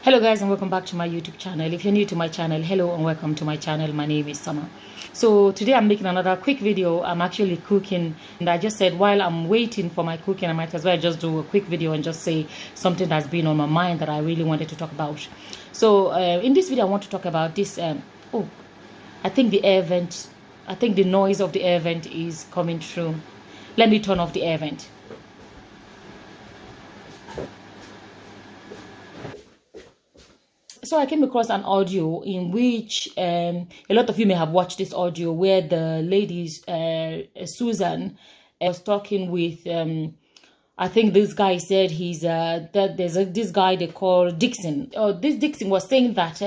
Hello guys, and welcome back to my YouTube channel. If you're new to my channel, hello and welcome to my channel. My name is Summer. So today I'm making another quick video. I'm actually cooking, and I just said while I'm waiting for my cooking, I might as well just do a quick video and just say something that's been on my mind that I really wanted to talk about. So in this video I want to talk about this I think the air vent, I think the noise of the air vent is coming through. Let me turn off the air vent. So I came across an audio in which a lot of you may have watched this audio where the lady Susan was talking with I think this guy said he's that there's this guy they call Dixon. This Dixon was saying that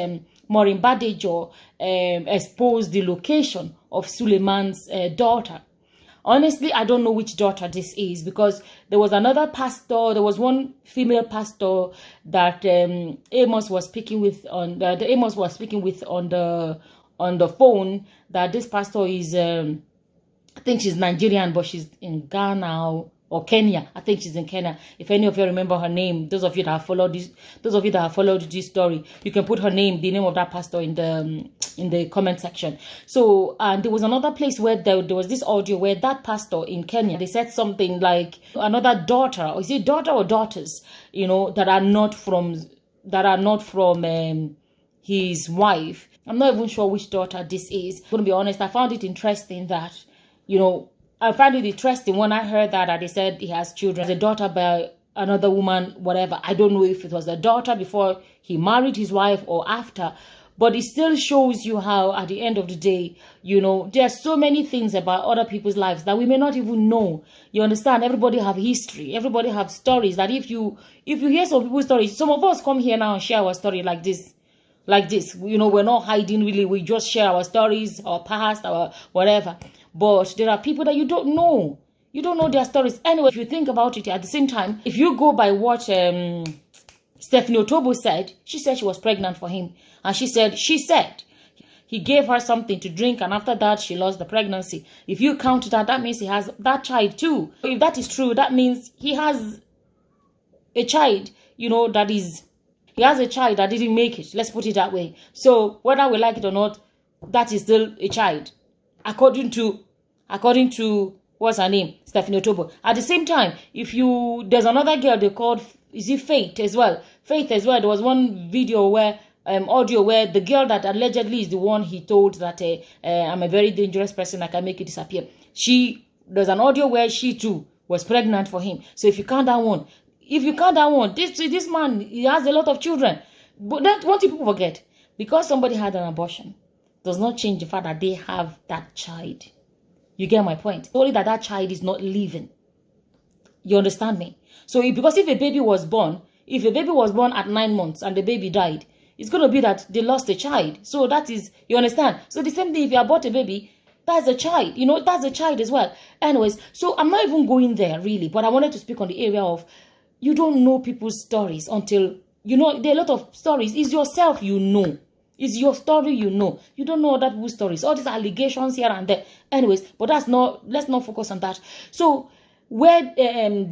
Maureen Badejo exposed the location of Suleman's daughter. Honestly, I don't know which daughter this is, because there was another pastor, there was one female pastor that Amos was speaking with on the phone, that this pastor is I think she's Nigerian, but she's in Ghana or Kenya. I think she's in Kenya. If any of you remember her name, those of you that have followed this story, you can put her name, the name of that pastor, in the comment section. So, and there was another place where there was this audio where that pastor in Kenya, they said something like another daughter, or is it daughter or daughters, you know, that are not from his wife. I'm not even sure which daughter this is. I'm gonna be honest, I found it interesting that, you know, I found it interesting when I heard that they said he has children. There's a daughter by another woman, whatever. I don't know if it was a daughter before he married his wife or after. But it still shows you how, at the end of the day, you know, there are so many things about other people's lives that we may not even know. You understand? Everybody have history. Everybody have stories that if you hear some people's stories, some of us come here now and share our story like this. You know, we're not hiding really. We just share our stories, our past, our whatever. But there are people that you don't know. You don't know their stories. Anyway, if you think about it, at the same time, if you go by what Stephanie Otobo said, she said she was pregnant for him. And she said he gave her something to drink, and after that, she lost the pregnancy. If you count that, that means he has that child too. If that is true, that means he has a child, you know, he has a child that didn't make it. Let's put it that way. So whether we like it or not, that is still a child. According to what's her name? Stephanie Otobo. At the same time, there's another girl they called, is it Faith as well? Faith as well. There was one video where audio where the girl that allegedly is the one he told that I'm a very dangerous person, I can make you disappear. There's an audio where she too was pregnant for him. So if you count that one, this man, he has a lot of children. But that what people forget, because somebody had an abortion, does not change the fact that they have that child. You get my point? Only that child is not living. You understand me? So because if a baby was born at 9 months and the baby died, it's going to be that they lost a child. So that is, you understand? So the same thing, if you abort a baby, that's a child. You know, that's a child as well. Anyways, so I'm not even going there really, but I wanted to speak on the area of, you don't know people's stories until, you know, there are a lot of stories. It's yourself you know. It's your story you know. You don't know other people's stories. All these allegations here and there. Anyways, but let's not focus on that. So where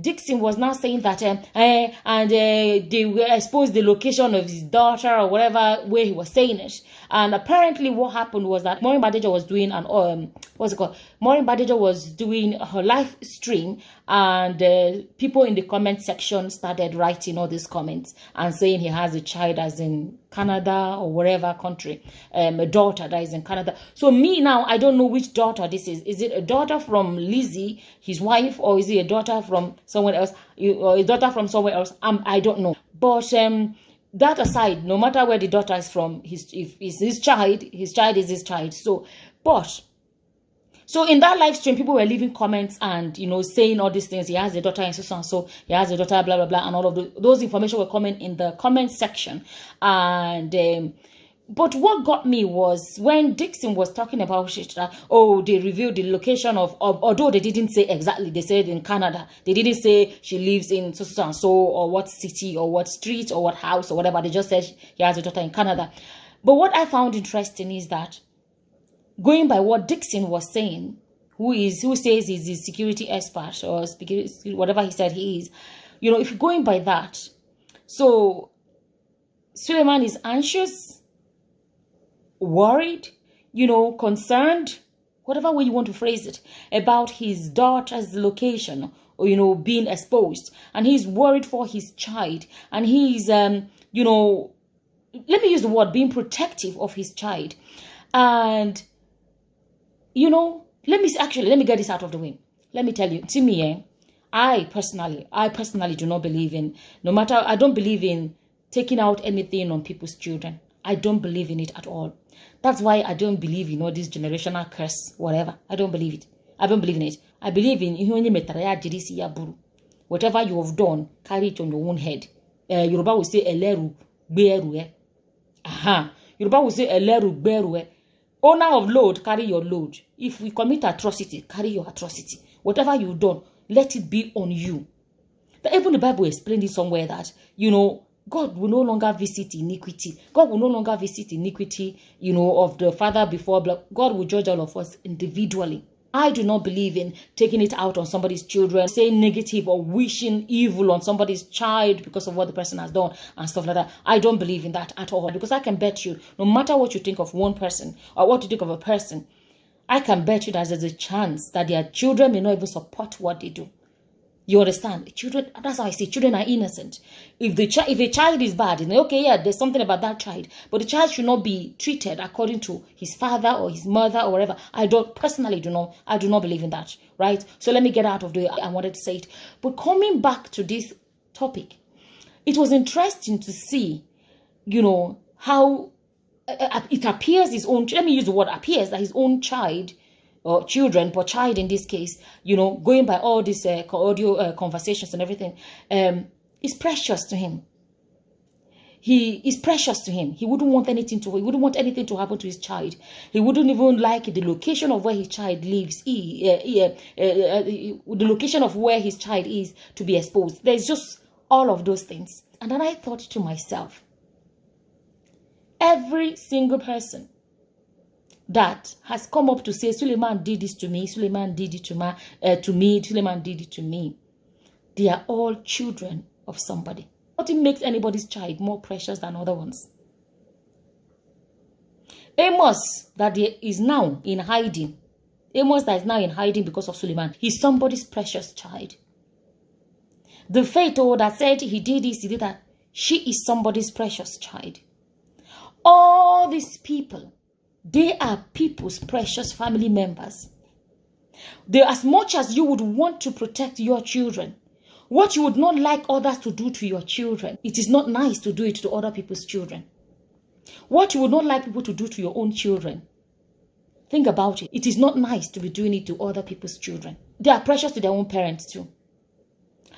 Dixon was now saying that they were exposed the location of his daughter or whatever way he was saying it, and apparently what happened was that Maureen Badejo was doing Maureen Badejo was doing her live stream, and people in the comment section started writing all these comments and saying he has a child as in Canada or wherever country, a daughter that is in Canada. So me now, I don't know which daughter this is. Is it a daughter from Lizzie, his wife, or is it a daughter from someone else, or a daughter from somewhere else? I don't know. But that aside, no matter where the daughter is from, if it's his child is his child. So in that live stream, people were leaving comments and, you know, saying all these things. He has a daughter and so and so. He has a daughter, blah, blah, blah. And all of those information were coming in the comment section. And, but what got me was when Dixon was talking about it, that, they revealed the location of, although they didn't say exactly, they said in Canada. They didn't say she lives in so and so, or what city, or what street, or what house, or whatever. They just said he has a daughter in Canada. But what I found interesting is that, going by what Dixon was saying, who says he's a security expert or whatever he said he is, you know, if you're going by that, so Suleman is anxious, worried, concerned, whatever way you want to phrase it, about his daughter's location or, being exposed. And he's worried for his child. And he's, let me use the word, being protective of his child. And, let me get this out of the way. Let me tell you, to me, I personally do not believe in, I don't believe in taking out anything on people's children. I don't believe in it at all. That's why I don't believe in all this generational curse, whatever. I don't believe it. I don't believe in it. I believe in whatever you have done, carry it on your own head. Yoruba will say eleru gberu. Yoruba will say eleru gberu. Owner of load, carry your load. If we commit atrocity, carry your atrocity. Whatever you've done, let it be on you. Even the Bible explained it somewhere that, God will no longer visit iniquity. God will no longer visit iniquity, of the father before blood. God will judge all of us individually. I do not believe in taking it out on somebody's children, saying negative or wishing evil on somebody's child because of what the person has done and stuff like that. I don't believe in that at all, because I can bet you, no matter what you think of one person or what you think of a person, I can bet you that there's a chance that their children may not even support what they do. You understand? Children, that's how I say children are innocent. If a child is bad, there's something about that child, but the child should not be treated according to his father or his mother or whatever. I do not believe in that, right? So let me get out of the way. I wanted to say it. But coming back to this topic, it was interesting to see, how it appears let me use the word appears, that his own child, or children, but child in this case, going by all these audio conversations and everything, is precious to him. He is precious to him. He wouldn't want anything to happen to his child. He wouldn't even like the location of where his child lives, the location of where his child is to be exposed. There's just all of those things. And then I thought to myself, every single person that has come up to say, Suleman did this to me, Suleman did it to me, Suleman did it to me, they are all children of somebody. Nothing makes anybody's child more precious than other ones. Amos, that is now in hiding, because of Suleman, he's somebody's precious child. The Faith that said he did this, he did that, she is somebody's precious child. All these people, they are people's precious family members. As much as you would want to protect your children, what you would not like others to do to your children, it is not nice to do it to other people's children. What you would not like people to do to your own children, think about it. It is not nice to be doing it to other people's children. They are precious to their own parents too.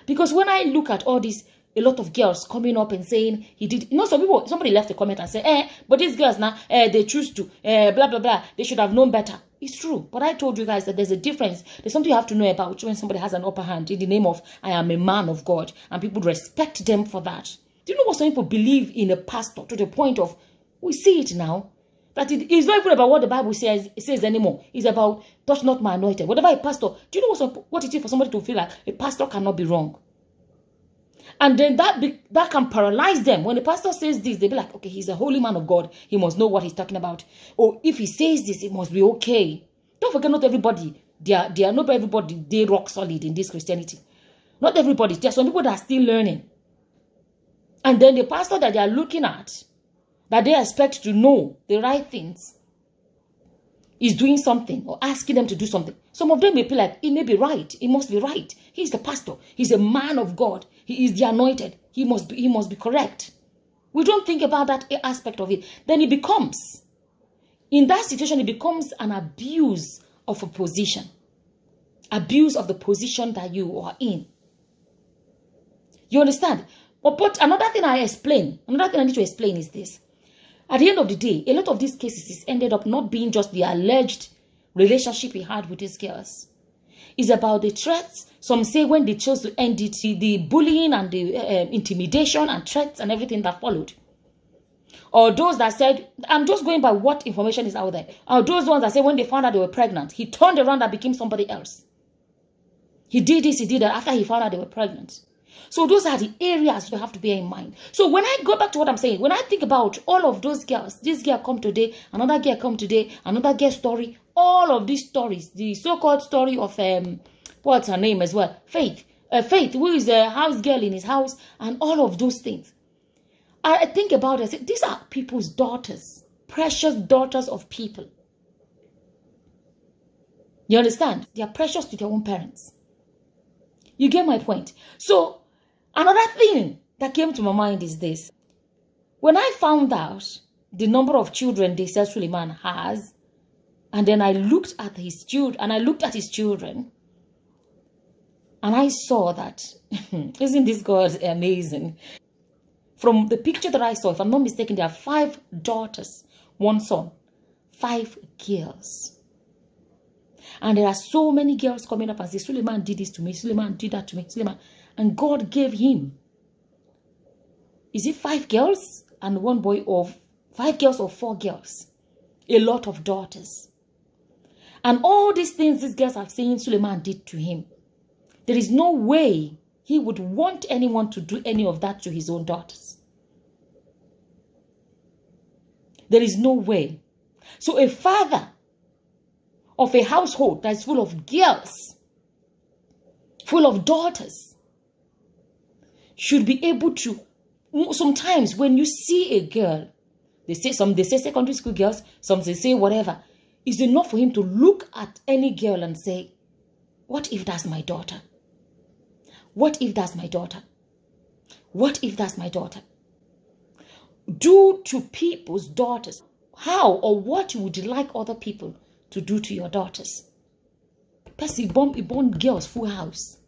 Because when I look at all these, a lot of girls coming up and saying he did. Somebody left a comment and said, but these girls now, they choose to, blah, blah, blah. They should have known better. It's true. But I told you guys that there's a difference. There's something you have to know about when somebody has an upper hand in the name of, I am a man of God. And people respect them for that. Do you know what some people believe in a pastor to the point of, we see it now, that it is not even about what the Bible says anymore. It's about, touch not my anointed. Whatever a pastor, do you know what it is for somebody to feel like a pastor cannot be wrong? And then that can paralyze them. When the pastor says this, they'll be like, okay, he's a holy man of God. He must know what he's talking about. Or if he says this, it must be okay. Don't forget, not everybody, not everybody, they rock solid in this Christianity. Not everybody. There are some people that are still learning. And then the pastor that they are looking at, that they expect to know the right things, is doing something or asking them to do something. Some of them may feel like, it may be right. It must be right. He's the pastor. He's a man of God. He is the anointed. He must be correct. We don't think about that aspect of it. Then it becomes, in that situation, it becomes an abuse of a position. Abuse of the position that you are in. You understand? But another thing I need to explain is this. At the end of the day, a lot of these cases ended up not being just the alleged relationship he had with these girls. It's about the threats. Some say when they chose to end it, the bullying and the intimidation and threats and everything that followed. Or those that said, I'm just going by what information is out there. Or those ones that said when they found out they were pregnant, he turned around and became somebody else. He did this, he did that after he found out they were pregnant. So those are the areas you have to bear in mind. So when I go back to what I'm saying, when I think about all of those girls, this girl come today, another girl come today, another girl story, all of these stories, the so-called story of what's her name as well, Faith, who is a house girl in his house, and all of those things. I think about it, I say, these are people's daughters, precious daughters of people. You understand? They are precious to their own parents. You get my point? So, another thing that came to my mind is this. When I found out the number of children they said Suleman has, and then I looked at his children, and I saw that, isn't this God amazing? From the picture that I saw, if I'm not mistaken, there are 5 daughters, 1 son, 5 girls. And there are so many girls coming up and say, Suleman did this to me, Suleman did that to me, Suleman. And God gave him, is it 5 girls and 1 boy, of 5 girls or 4 girls? A lot of daughters. And all these things these girls are saying Suleman did to him. There is no way he would want anyone to do any of that to his own daughters. There is no way. So a father of a household that is full of girls, full of daughters, should be able to, sometimes when you see a girl, they say secondary school girls, some they say whatever, it's enough for him to look at any girl and say, what if that's my daughter? What if that's my daughter? What if that's my daughter? Do to people's daughters how or what you would like other people to do to your daughters. Person born girls full house.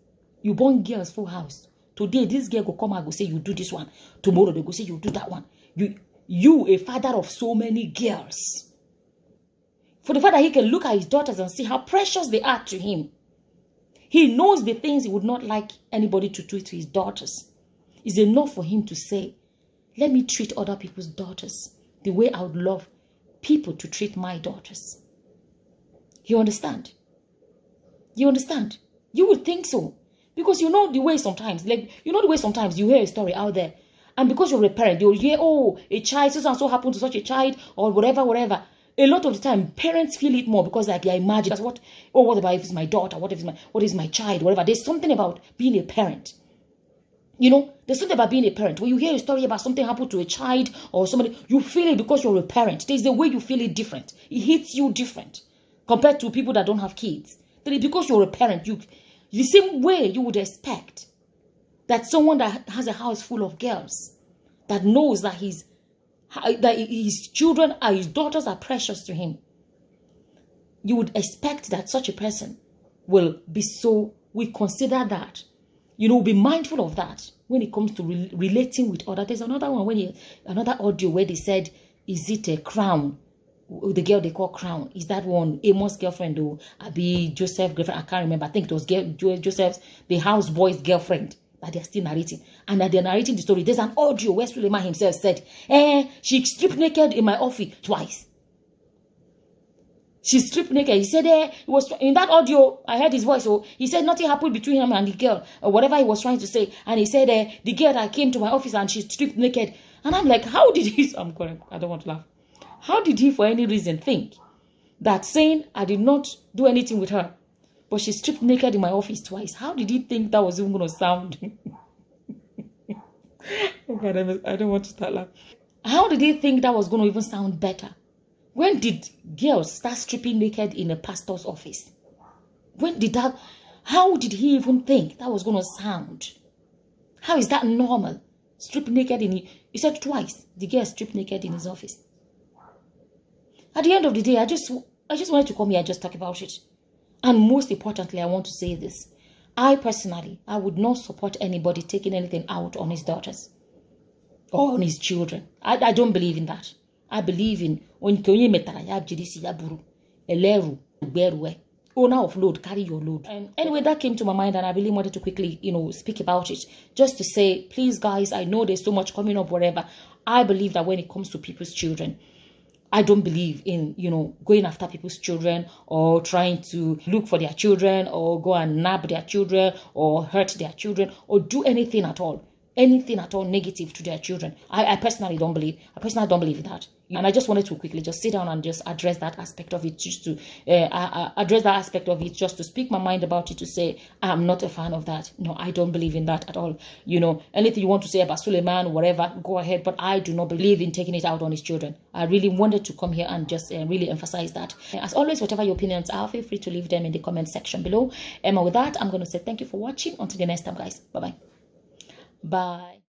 You born girls full house. Today this girl go come and go say you do this one. Tomorrow they go say you do that one. You a father of so many girls. For the fact that he can look at his daughters and see how precious they are to him. He knows the things he would not like anybody to do to his daughters. It's enough for him to say, let me treat other people's daughters the way I would love people to treat my daughters. You understand? You understand? You would think so. Because you know the way sometimes, you hear a story out there. And because you're a parent, you'll hear, oh, a child, so and so happened to such a child, or whatever. A lot of the time, parents feel it more because like they imagine, that's what about if it's my daughter? What is my child? Whatever. There's something about being a parent. You know, there's something about being a parent. When you hear a story about something happened to a child or somebody, you feel it because you're a parent. There's a way you feel it different. It hits you different compared to people that don't have kids. Because you're a parent, the same way you would expect that someone that has a house full of girls, that knows that his children, his daughters are precious to him, you would expect that such a person will consider that, be mindful of that when it comes to relating with others. There's another one, another audio where they said, is it a Crown? The girl they call Crown. Is that one Amos' girlfriend or Abi Joseph's girlfriend? I can't remember. I think it was Joseph's, the houseboy's girlfriend, that they're still narrating. And that they're narrating the story. There's an audio where Suleman himself said, she stripped naked in my office twice. She stripped naked. He said, it was in that audio, I heard his voice. So he said nothing happened between him and the girl, or whatever he was trying to say. And he said, the girl that came to my office and she stripped naked. And I'm like, how did he, I'm correct, I don't want to laugh. How did he, for any reason, think that saying I did not do anything with her, but she stripped naked in my office twice? How did he think that was even going to sound? Oh God, I don't want to start laughing. How did he think that was going to even sound better? When did girls start stripping naked in a pastor's office? How did he even think that was going to sound? How is that normal? Strip naked he said twice, the girl stripped naked in his office. At the end of the day, I just wanted to come here and just talk about it. And most importantly, I want to say this. I personally, I would not support anybody taking anything out on his daughters or on his children. I don't believe in that. I believe in owner of load, carry your load. And anyway, that came to my mind and I really wanted to quickly, speak about it. Just to say, please guys, I know there's so much coming up, whatever. I believe that when it comes to people's children, I don't believe in, going after people's children or trying to look for their children or go and nab their children or hurt their children or do anything at all negative to their children. I personally don't believe. I personally don't believe that. And I just wanted to quickly just sit down and just address that aspect of it, just to address that aspect of it, just to speak my mind about it, to say I'm not a fan of that. No, I don't believe in that at all. Anything you want to say about Suleman, whatever, go ahead. But I do not believe in taking it out on his children. I really wanted to come here and just really emphasize that. As always, whatever your opinions are, feel free to leave them in the comment section below. And with that, I'm going to say thank you for watching. Until the next time, guys. Bye-bye. Bye.